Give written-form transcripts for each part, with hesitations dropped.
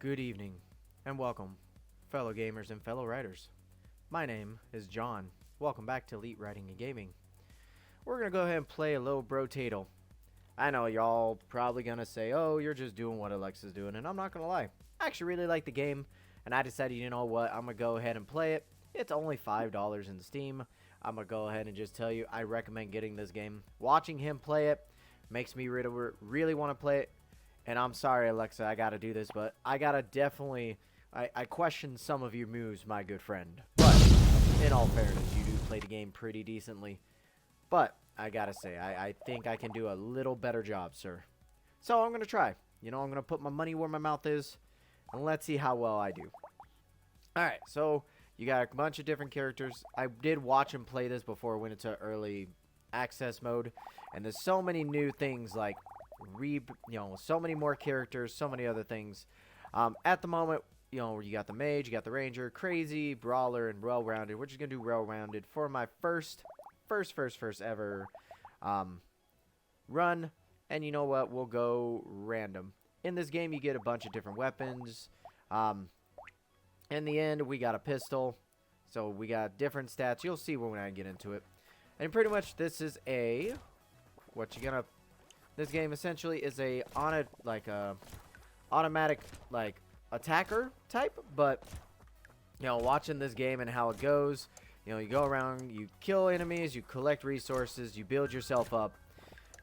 Good evening, and welcome, fellow gamers and fellow writers. My name is John. Welcome back to Elite Writing and Gaming. We're going to go ahead and play a little Brotato. I know y'all probably going to say, oh, you're just doing what Alexa's doing, and I'm not going to lie. I actually really like the game, and I decided, you know what, I'm going to go ahead and play it. It's only $5 in Steam. I'm going to go ahead and just tell you, I recommend getting this game. Watching him play it makes me really want to play it. And I'm sorry, Alexa, I gotta do this, but I gotta definitely... I question some of your moves, my good friend. But, in all fairness, you do play the game pretty decently. But, I gotta say, I think I can do a little better job, sir. So, I'm gonna try. You know, I'm gonna put my money where my mouth is. And let's see how well I do. Alright, so, you got a bunch of different characters. I did watch him play this before I went into early access mode. And there's so many new things, like... so many more characters, so many other things. At the moment, you got the mage, you got the ranger, crazy, brawler, and well-rounded. We're just gonna do well-rounded for my first ever run. And you know what? We'll go random. In this game, you get a bunch of different weapons. In the end, we got a pistol, so we got different stats. You'll see when I get into it. And pretty much, this is a This game essentially is a automatic attacker type, but watching this game and how it goes, you go around, you kill enemies, you collect resources, you build yourself up,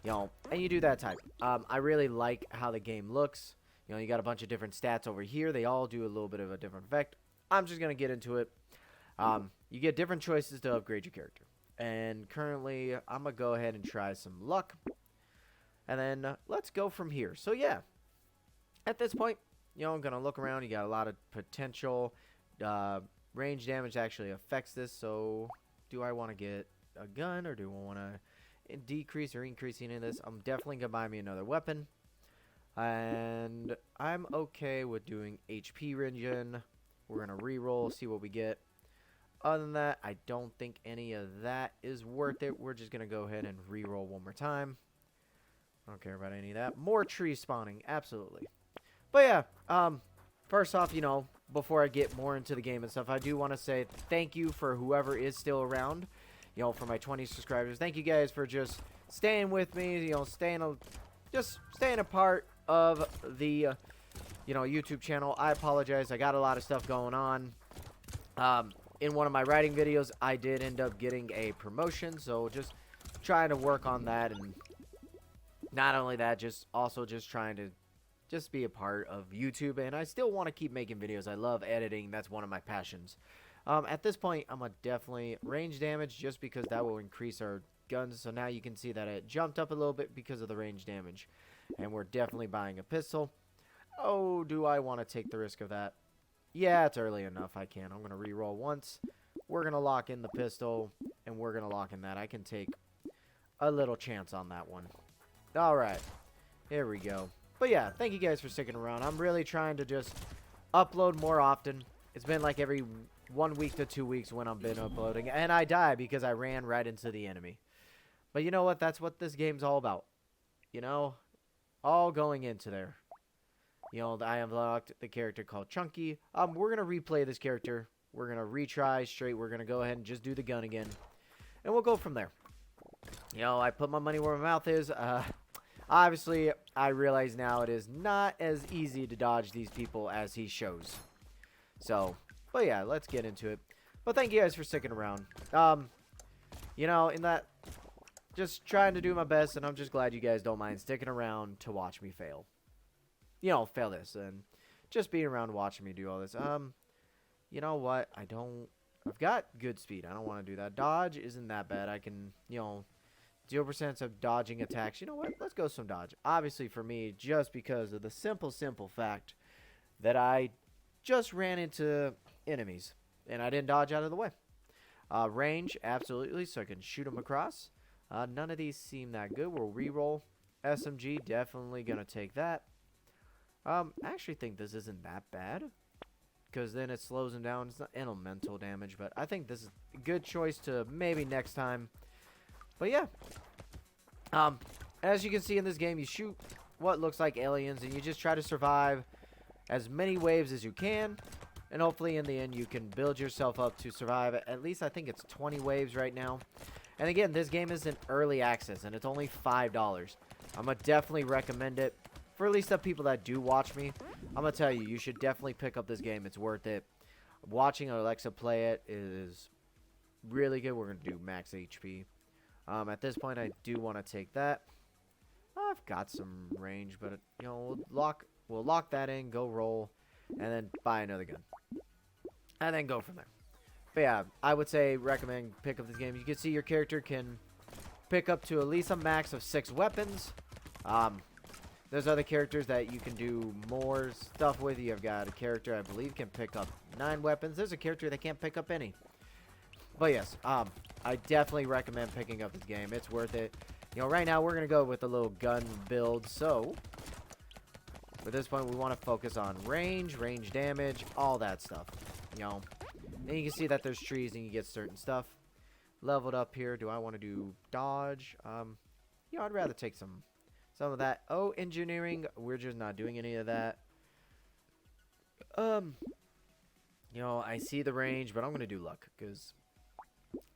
and you do that type. I really like how the game looks. You got a bunch of different stats over here. They all do a little bit of a different effect. I'm just gonna get into it. You get different choices to upgrade your character, and currently I'm gonna go ahead and try some luck. And then let's go from here. So yeah, at this point, I'm going to look around. You got a lot of potential. Range damage actually affects this. So do I want to get a gun or do I want to decrease or increasing in this? I'm definitely going to buy me another weapon. And I'm okay with doing HP regen. We're going to reroll, see what we get. Other than that, I don't think any of that is worth it. We're just going to go ahead and reroll one more time. I don't care about any of that. More trees spawning, absolutely. But yeah, first off, before I get more into the game and stuff, I do want to say thank you for whoever is still around, for my 20 subscribers. Thank you guys for just staying with me, staying a part of the, YouTube channel. I apologize. I got a lot of stuff going on. In one of my writing videos, I did end up getting a promotion, so just trying to work on that. And not only that, just trying to just be a part of YouTube, and I still want to keep making videos. I love editing. That's one of my passions. At this point, I'm going to definitely range damage just because that will increase our guns. So now you can see that it jumped up a little bit because of the range damage, and we're definitely buying a pistol. Oh, do I want to take the risk of that? Yeah, it's early enough. I can. I'm going to reroll once. We're going to lock in the pistol, and we're going to lock in that. I can take a little chance on that one. Alright, here we go. But yeah, thank you guys for sticking around. I'm really trying to just upload more often. It's been like every 1 week to 2 weeks when I've been uploading. And I die because I ran right into the enemy. But you know what? That's what this game's all about. All going into there. I unlocked the character called Chunky. We're going to replay this character. We're going to retry straight. We're going to go ahead and just do the gun again. And we'll go from there. I put my money where my mouth is. Obviously, I realize now it is not as easy to dodge these people as he shows. So, but yeah, let's get into it. But thank you guys for sticking around. In that, just trying to do my best, and I'm just glad you guys don't mind sticking around to watch me fail. Fail this, and just being around watching me do all this. You know what? I've got good speed. I don't want to do that. Dodge isn't that bad. I can, 0% of dodging attacks. You know what? Let's go some dodge. Obviously for me, just because of the simple fact that I just ran into enemies and I didn't dodge out of the way. Range, absolutely, so I can shoot them across. None of these seem that good. We'll reroll. SMG, definitely going to take that. I actually think this isn't that bad, because then it slows him down. It's not elemental damage, but I think this is a good choice to maybe next time. But yeah, as you can see in this game, you shoot what looks like aliens, and you just try to survive as many waves as you can. And hopefully in the end you can build yourself up to survive. At least I think it's 20 waves right now. And again, this game is in early access and it's only $5. I'm going to definitely recommend it. For at least the people that do watch me, I'm going to tell you, you should definitely pick up this game. It's worth it. Watching Olexa play it is really good. We're going to do max HP. At this point, I do want to take that. I've got some range, but, you know, we'll lock that in, go roll, and then buy another gun. And then go from there. But yeah, I would say recommend pick up this game. You can see your character can pick up to at least a max of 6 weapons. There's other characters that you can do more stuff with. You've got a character I believe can pick up 9 weapons. There's a character that can't pick up any. But yes, I definitely recommend picking up this game. It's worth it. You know, right now we're going to go with a little gun build. So, at this point we want to focus on range damage, all that stuff. You know, and you can see that there's trees and you get certain stuff. Leveled up here. Do I want to do dodge? You know, I'd rather take some of that. Oh, engineering. We're just not doing any of that. You know, I see the range, but I'm going to do luck because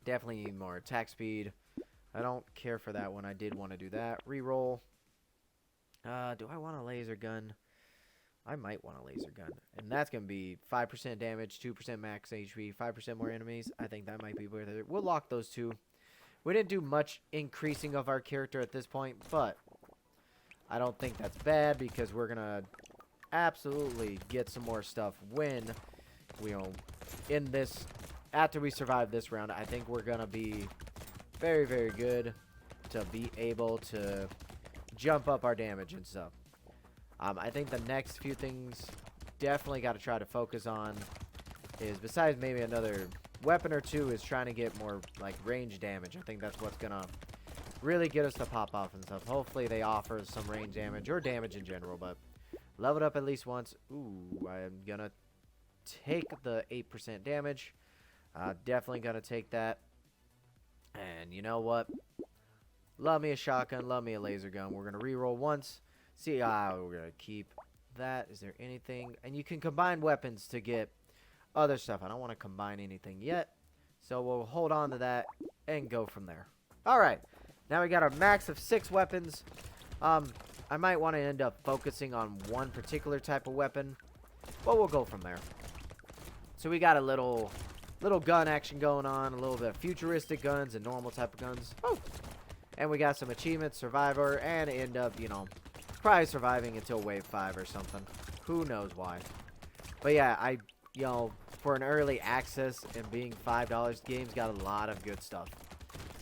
definitely need more attack speed. I don't care for that one. I did want to do that. Reroll. Do I want a laser gun? I might want a laser gun. And that's going to be 5% damage, 2% max HP, 5% more enemies. I think that might be worth it. We'll lock those two. We didn't do much increasing of our character at this point, but I don't think that's bad because we're going to absolutely get some more stuff when, you know, in this, after we survive this round. I think we're going to be very, very good to be able to jump up our damage and stuff. I think the next few things definitely got to try to focus on is, besides maybe another weapon or two, is trying to get more like range damage. I think that's what's going to really get us to pop off and stuff. Hopefully they offer some range damage or damage in general, but leveled up at least once. Ooh, I am going to take the 8% damage. Definitely going to take that. And you know what? Love me a shotgun, love me a laser gun. We're going to reroll once. See, we're going to keep that. Is there anything? And you can combine weapons to get other stuff. I don't want to combine anything yet. So we'll hold on to that and go from there. Alright. Now we got our max of 6 weapons. I might want to end up focusing on one particular type of weapon. But we'll go from there. So we got a little gun action going on. A little bit of futuristic guns and normal type of guns. Oh! And we got some achievements, survivor, and end up, you know, probably surviving until wave 5 or something. Who knows why. But yeah, you know, for an early access and being $5, the game's got a lot of good stuff.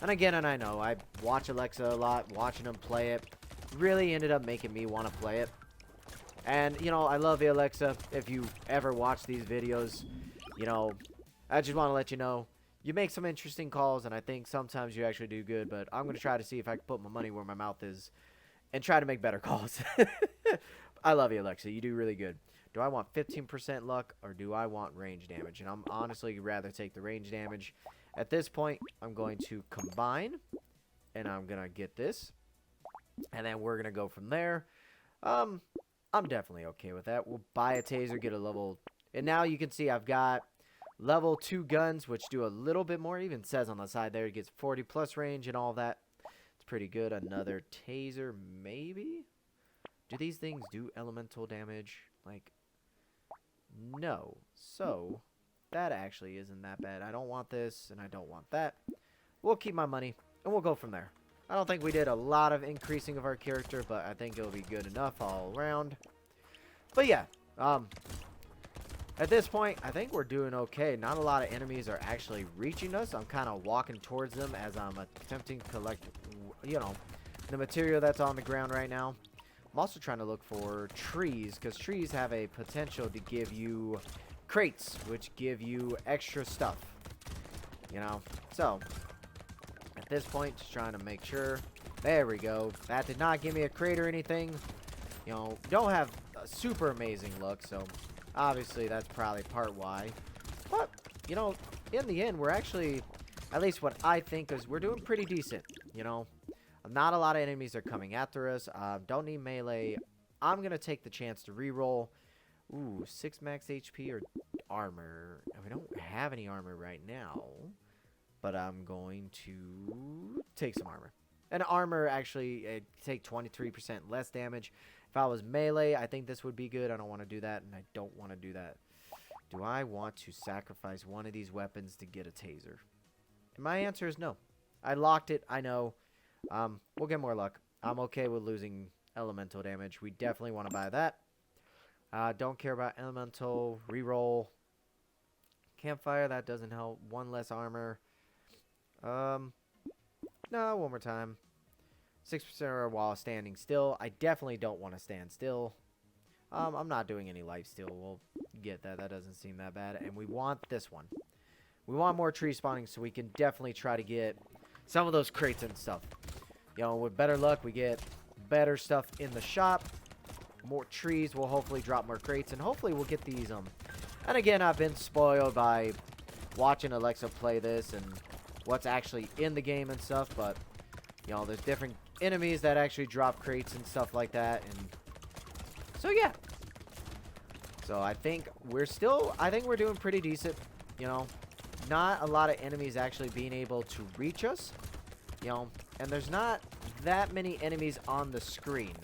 And again, and I know, I watch Olexa a lot, watching him play it really ended up making me want to play it. And, you know, I love the Olexa. If you ever watch these videos, you know, I just want to let you know, you make some interesting calls, and I think sometimes you actually do good, but I'm going to try to see if I can put my money where my mouth is and try to make better calls. I love you, Alexa. You do really good. Do I want 15% luck, or do I want range damage? And I'm honestly rather take the range damage. At this point, I'm going to combine, and I'm going to get this. And then we're going to go from there. I'm definitely okay with that. We'll buy a taser, get a level. And now you can see I've got level 2 guns, which do a little bit more. It even says on the side there it gets 40 plus range and all that. It's pretty good. Another taser, maybe? Do these things do elemental damage? Like, no. So, that actually isn't that bad. I don't want this, and I don't want that. We'll keep my money, and we'll go from there. I don't think we did a lot of increasing of our character, but I think it'll be good enough all around. But yeah, at this point, I think we're doing okay. Not a lot of enemies are actually reaching us. I'm kind of walking towards them as I'm attempting to collect, you know, the material that's on the ground right now. I'm also trying to look for trees, because trees have a potential to give you crates, which give you extra stuff, you know. So, at this point, just trying to make sure. There we go. That did not give me a crate or anything. You know, don't have a super amazing luck, so obviously that's probably part why. But, you know, in the end, we're actually, at least what I think is, we're doing pretty decent, you know. Not a lot of enemies are coming after us. Don't need melee. I'm going to take the chance to reroll. Ooh, Ooh, 6 max HP or armor. We don't have any armor right now. But I'm going to take some armor. And armor actually take 23% less damage. If I was melee, I think this would be good. I don't want to do that, and I don't want to do that. Do I want to sacrifice one of these weapons to get a taser? And my answer is no. I locked it. I know. We'll get more luck. I'm okay with losing elemental damage. We definitely want to buy that. Don't care about elemental. Reroll. Campfire, that doesn't help. 1 less armor. No, one more time. 6% while standing still. I definitely don't want to stand still. I'm not doing any life steal. We'll get that. That doesn't seem that bad. And we want this one. We want more tree spawning so we can definitely try to get some of those crates and stuff. You know, with better luck, we get better stuff in the shop. More trees will hopefully drop more crates. And hopefully we'll get these. And again, I've been spoiled by watching Olexa play this and what's actually in the game and stuff. But, you know, there's different enemies that actually drop crates and stuff like that. And so, yeah. So, I think we're doing pretty decent. You know, not a lot of enemies actually being able to reach us. You know, and there's not that many enemies on the screen.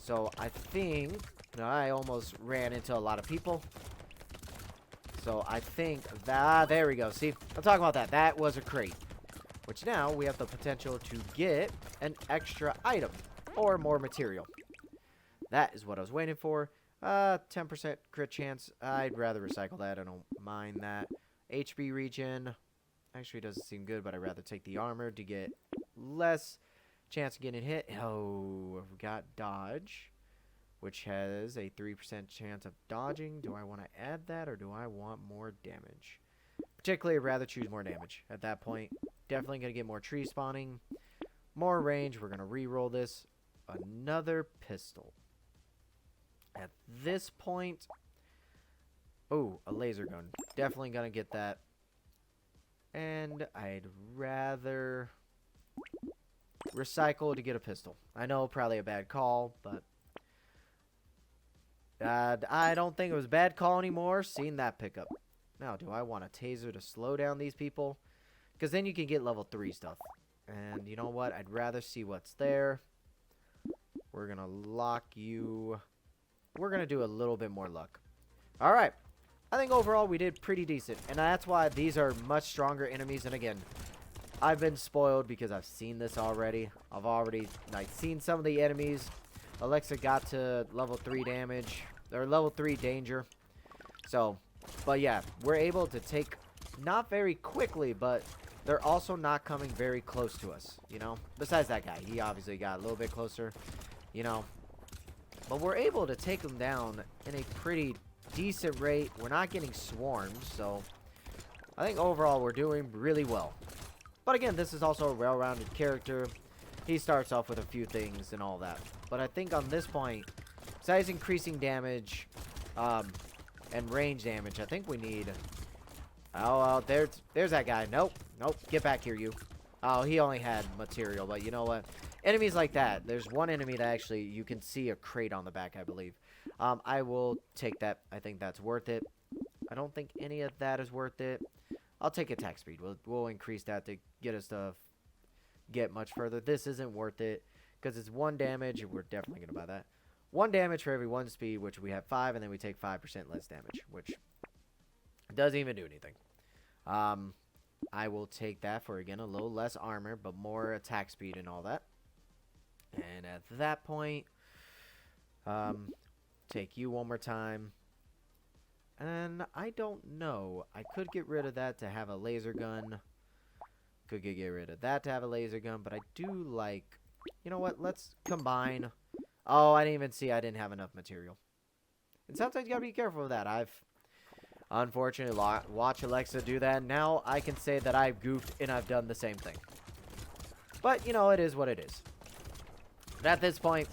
So, I think, you know, I almost ran into a lot of people. So, I think that, there we go. See, I'm talking about that. That was a crate. Which now, we have the potential to get an extra item. Or more material. That is what I was waiting for. 10% crit chance. I'd rather recycle that. I don't mind that. HP regen. Actually, doesn't seem good, but I'd rather take the armor to get less chance of getting hit. Oh, I've got dodge, which has a 3% chance of dodging. Do I want to add that, or do I want more damage? Particularly, I'd rather choose more damage at that point. Definitely going to get more tree spawning. More range. We're going to re-roll this. Another pistol. At this point... Oh, a laser gun. Definitely going to get that. And I'd rather recycle to get a pistol. I know, probably a bad call, but... I don't think it was a bad call anymore, seeing that pickup. Now, do I want a taser to slow down these people? Because then you can get level 3 stuff. And you know what? I'd rather see what's there. We're going to lock you. We're going to do a little bit more luck. Alright. I think overall we did pretty decent. And that's why these are much stronger enemies. And again, I've been spoiled because I've seen this already. I've already seen some of the enemies. Olexa got to level 3 damage. Or level 3 danger. So, but yeah, we're able to take, not very quickly, but they're also not coming very close to us, you know? Besides that guy, he obviously got a little bit closer, you know? But we're able to take them down in a pretty decent rate. We're not getting swarmed, so I think overall we're doing really well. But again, this is also a well-rounded character. He starts off with a few things and all that. But I think on this point, besides increasing damage, and range damage, I think we need... Oh, there's that guy. Nope. Nope. Get back here, you. Oh, he only had material, but you know what? Enemies like that. There's one enemy that actually, you can see a crate on the back, I believe. I will take that. I think that's worth it. I don't think any of that is worth it. I'll take attack speed. We'll increase that to get us to get much further. This isn't worth it, because it's 1 damage, and we're definitely going to buy that. 1 damage for every 1 speed, which we have 5, and then we take 5% less damage, which doesn't even do anything. I will take that for, again, a little less armor, but more attack speed and all that. And at that point, take you one more time. And I don't know. I could get rid of that to have a laser gun. Could get rid of that to have a laser gun, but I do like... You know what? Let's combine... Oh, I didn't even see I didn't have enough material. And sometimes you gotta be careful with that. I've, unfortunately, watched Olexa do that. Now I can say that I've goofed and I've done the same thing. But, you know, it is what it is. But at this point,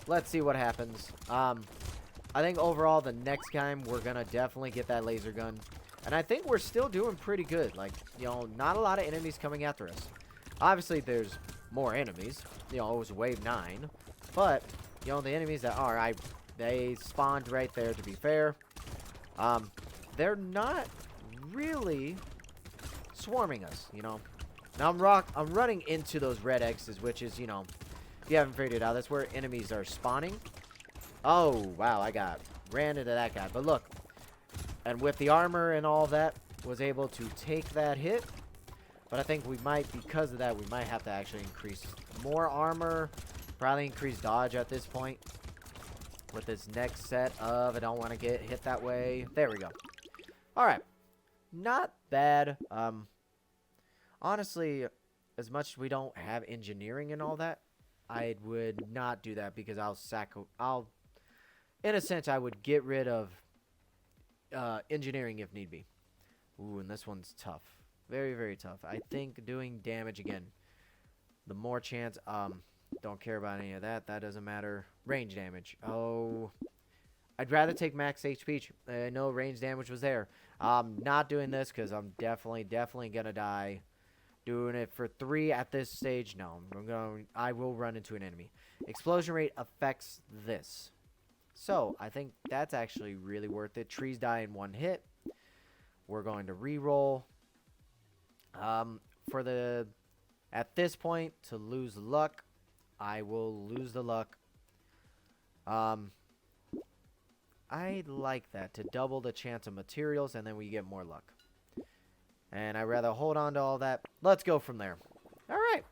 let's see what happens. I think overall, the next time, we're gonna definitely get that laser gun. And I think we're still doing pretty good. Like, you know, not a lot of enemies coming after us. Obviously, there's more enemies. You know, it was wave 9. But... You know, the enemies that are, they spawned right there, to be fair. They're not really swarming us, you know. Now I'm running into those red X's, which is, you know, if you haven't figured it out, that's where enemies are spawning. Oh, wow, I ran into that guy. But look, and with the armor and all that, was able to take that hit. But I think we might, because of that, we might have to actually increase more armor. Probably increase dodge at this point. With this next set of, I don't want to get hit that way. There we go. Alright. Not bad. Honestly, as much as we don't have engineering and all that, I would not do that because in a sense, I would get rid of engineering if need be. Ooh, and this one's tough. Very, very tough. I think doing damage again. The more chance, don't care about any of that. That doesn't matter. Range damage. Oh, I'd rather take max HP. I know range damage was there. I'm not doing this because I'm definitely going to die. Doing it for 3 at this stage, no. I will run into an enemy. Explosion rate affects this. So, I think that's actually really worth it. Trees die in 1 hit. We're going to re-roll. At this point, to lose luck, I will lose the luck. I like that, to double the chance of materials, and then we get more luck. And I'd rather hold on to all that. Let's go from there. Alright.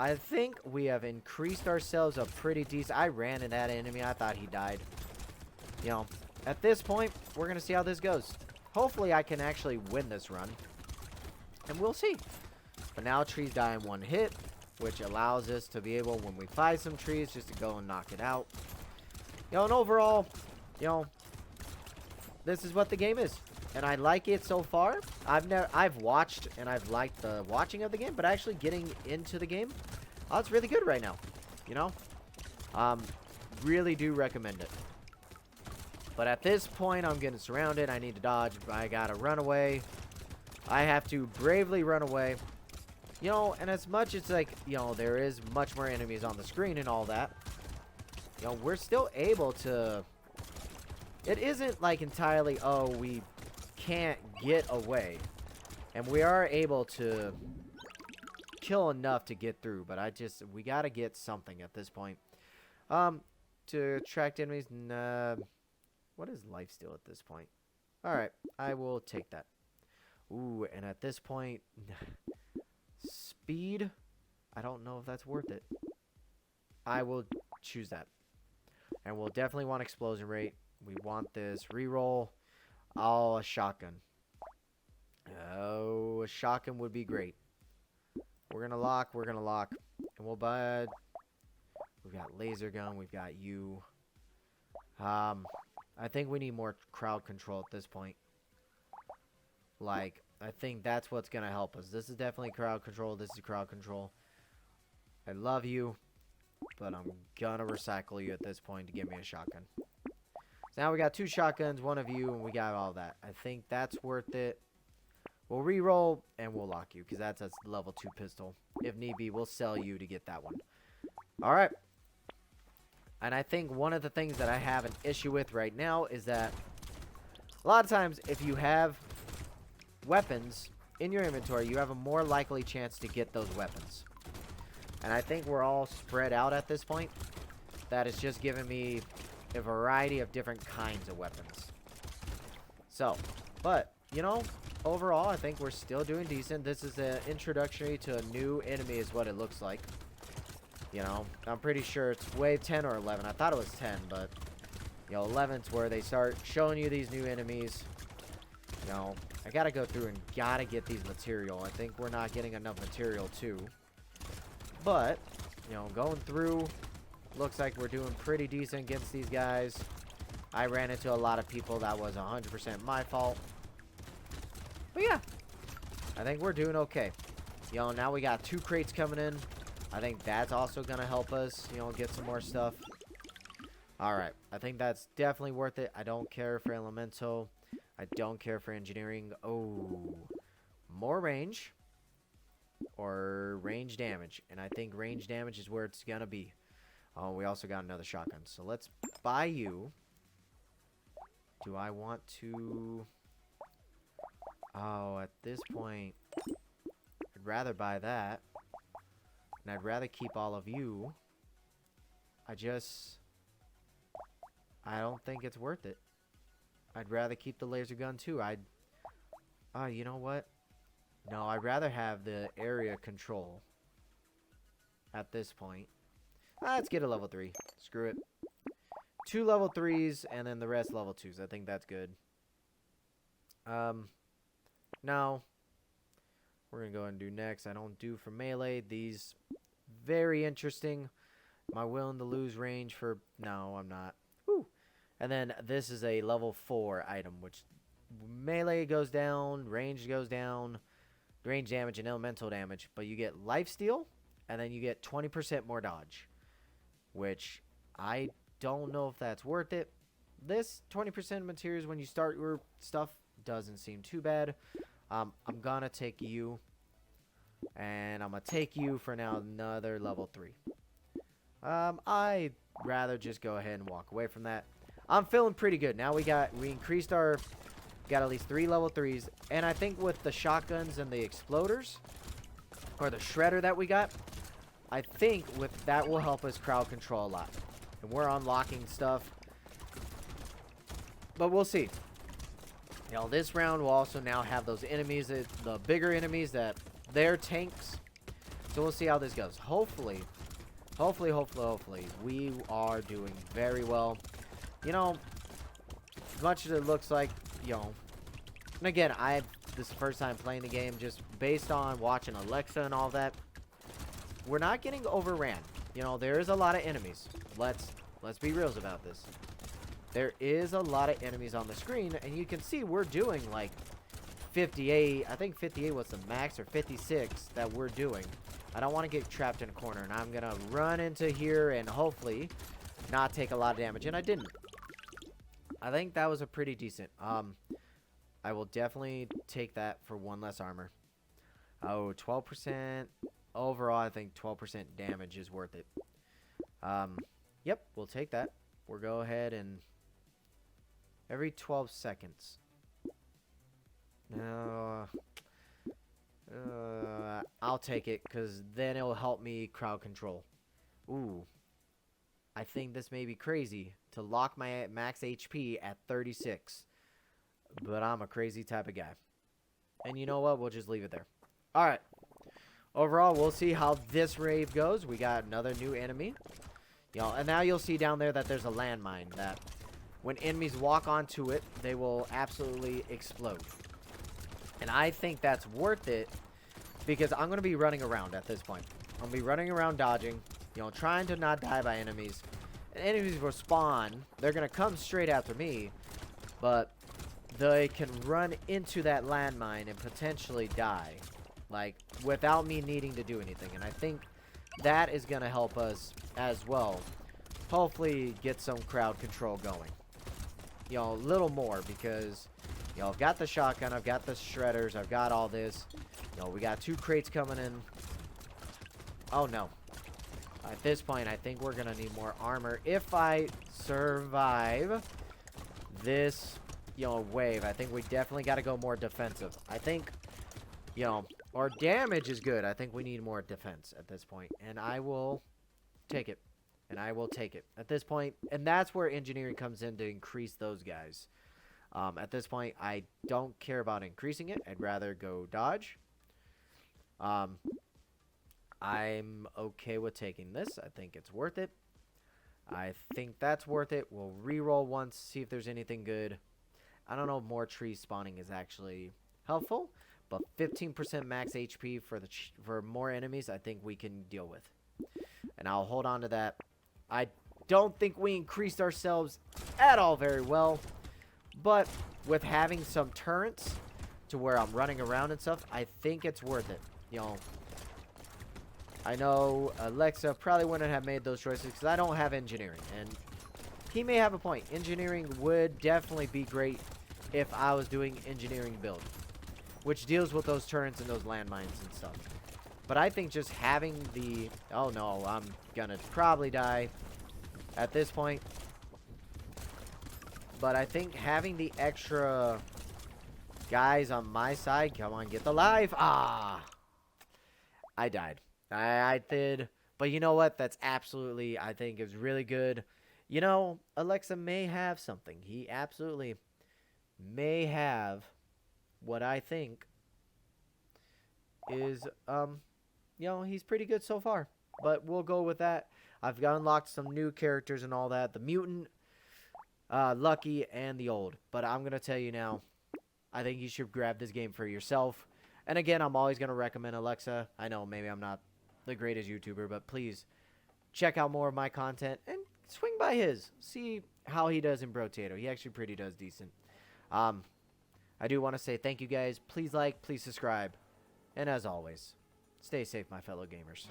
I think we have increased ourselves up pretty decent. I ran into that enemy. I thought he died. You know, at this point, we're going to see how this goes. Hopefully, I can actually win this run. And we'll see. But now trees die in 1 hit, which allows us to be able, when we find some trees, just to go and knock it out. You know, and overall, you know, this is what the game is. And I like it so far. I've watched and I've liked the watching of the game, but actually getting into the game, oh, it's really good right now. You know? Really do recommend it. But at this point, I'm getting surrounded. I need to dodge. I gotta run away. I have to bravely run away. You know, and as much as, like, you know, there is much more enemies on the screen and all that, you know, we're still able to... It isn't, like, entirely, oh, we can't get away. And we are able to kill enough to get through, but we gotta get something at this point. To attract enemies, what is lifesteal at this point? Alright, I will take that. Ooh, and at this point, speed, I don't know if that's worth it. I will choose that. And we'll definitely want explosion rate. We want this reroll. Oh, a shotgun. Oh, a shotgun would be great. We're gonna lock. And we'll buy... We've got laser gun. We've got you. I think we need more crowd control at this point. Like, I think that's what's gonna help us. This is definitely crowd control. This is crowd control. I love you, but I'm gonna recycle you at this point to give me a shotgun. So now we got 2 shotguns, 1 of you, and we got all that. I think that's worth it. We'll re-roll, and we'll lock you, because that's a level 2 pistol. If need be, we'll sell you to get that one. Alright. And I think one of the things that I have an issue with right now is that a lot of times, if you have weapons in your inventory, you have a more likely chance to get those weapons. And I think we're all spread out at this point. That is just giving me a variety of different kinds of weapons. So, but, you know, overall, I think we're still doing decent. This is an introductory to a new enemy is what it looks like. You know, I'm pretty sure it's wave 10 or 11. I thought it was 10, but, you know, 11's where they start showing you these new enemies. You know, I gotta go through and gotta get these material. I think we're not getting enough material, too. But, you know, going through... Looks like we're doing pretty decent against these guys. I ran into a lot of people. That was 100% my fault. But yeah, I think we're doing okay. You know, now we got 2 crates coming in. I think that's also going to help us, you know, get some more stuff. Alright, I think that's definitely worth it. I don't care for elemental. I don't care for engineering. Oh, more range or range damage. And I think range damage is where it's going to be. Oh, we also got another shotgun. So let's buy you Do I want to... Oh, at this point, I'd rather buy that. And I'd rather keep all of you. I don't think it's worth it. I'd rather keep the laser gun too. You know what? No, I'd rather have the area control at this point. Let's get a level 3. Screw it. 2 level 3s and then the rest level 2s. I think that's good. Now, we're going to go ahead and do next. I don't do for melee. These, very interesting. Am I willing to lose range for... No, I'm not. Woo. And then this is a level 4 item, which melee goes down, range goes down, range damage and elemental damage. But you get lifesteal, and then you get 20% more dodge. Which, I don't know if that's worth it. This 20% materials when you start your stuff doesn't seem too bad. I'm gonna take you, and I'm gonna take you for now another level 3. I'd rather just go ahead and walk away from that. I'm feeling pretty good. Now we increased our, got at least 3 level 3s, and I think with the shotguns and the exploders, or the shredder that we got, I think with that will help us crowd control a lot. And we're unlocking stuff, but we'll see. You know, this round will also now have those enemies, the bigger enemies that they're tanks. So we'll see how this goes. Hopefully, we are doing very well. You know, as much as it looks like, you know, and again, this is the first time playing the game, just based on watching Olexa and all that, we're not getting overran. You know, there is a lot of enemies. Let's be reals about this. There is a lot of enemies on the screen, and you can see we're doing like 58. I think 58 was the max, or 56 that we're doing. I don't want to get trapped in a corner, and I'm gonna run into here and hopefully not take a lot of damage, and I didn't. I think that was a pretty decent. I will definitely take that for 1 less armor. Oh, 12%. Overall, I think 12% damage is worth it. Yep, we'll take that. We'll go ahead and every 12 seconds. I'll take it, because then it'll help me crowd control. Ooh. I think this may be crazy to lock my max HP at 36. But I'm a crazy type of guy. And you know what? We'll just leave it there. Alright. Overall, we'll see how this rave goes. We got another new enemy. You know, and now you'll see down there that there's a landmine that when enemies walk onto it, they will absolutely explode. And I think that's worth it because I'm going to be running around at this point. I'm going to be running around dodging, you know, trying to not die by enemies. And enemies will spawn. They're going to come straight after me, but they can run into that landmine and potentially die, like, without me needing to do anything. And I think that is going to help us as well. Hopefully get some crowd control going. You know, a little more because, you know, I've got the shotgun, I've got the shredders, I've got all this. You know, we got 2 crates coming in. Oh, no. At this point, I think we're going to need more armor. If I survive this, you know, wave, I think we definitely got to go more defensive. I think, you know, our damage is good. I think we need more defense at this point. And I will take it. And I will take it at this point. And that's where engineering comes in to increase those guys. At this point, I don't care about increasing it. I'd rather go dodge. I'm okay with taking this. I think it's worth it. I think that's worth it. We'll re-roll once, see if there's anything good. I don't know if more trees spawning is actually helpful, but 15% max HP for more enemies, I think we can deal with. And I'll hold on to that. I don't think we increased ourselves at all very well, but with having some turrets to where I'm running around and stuff, I think it's worth it. You know, I know Alexa probably wouldn't have made those choices because I don't have engineering, and he may have a point. Engineering would definitely be great if I was doing engineering build, which deals with those turrets and those landmines and stuff. But I think just having the... Oh, no, I'm going to probably die at this point. But I think having the extra guys on my side, come on, get the life. Ah, I died. I did. But you know what? That's absolutely, I think, is really good. You know, Olexa may have something. He absolutely may have what I think is, you know, he's pretty good so far. But we'll go with that. I've got unlocked some new characters and all that. The mutant, Lucky, and the old. But I'm going to tell you now, I think you should grab this game for yourself. And again, I'm always going to recommend Olexa. I know maybe I'm not the greatest YouTuber, but please check out more of my content and swing by his. See how he does in Brotato. He actually pretty does decent. I do want to say thank you guys. Please like, please subscribe. And as always, stay safe, my fellow gamers.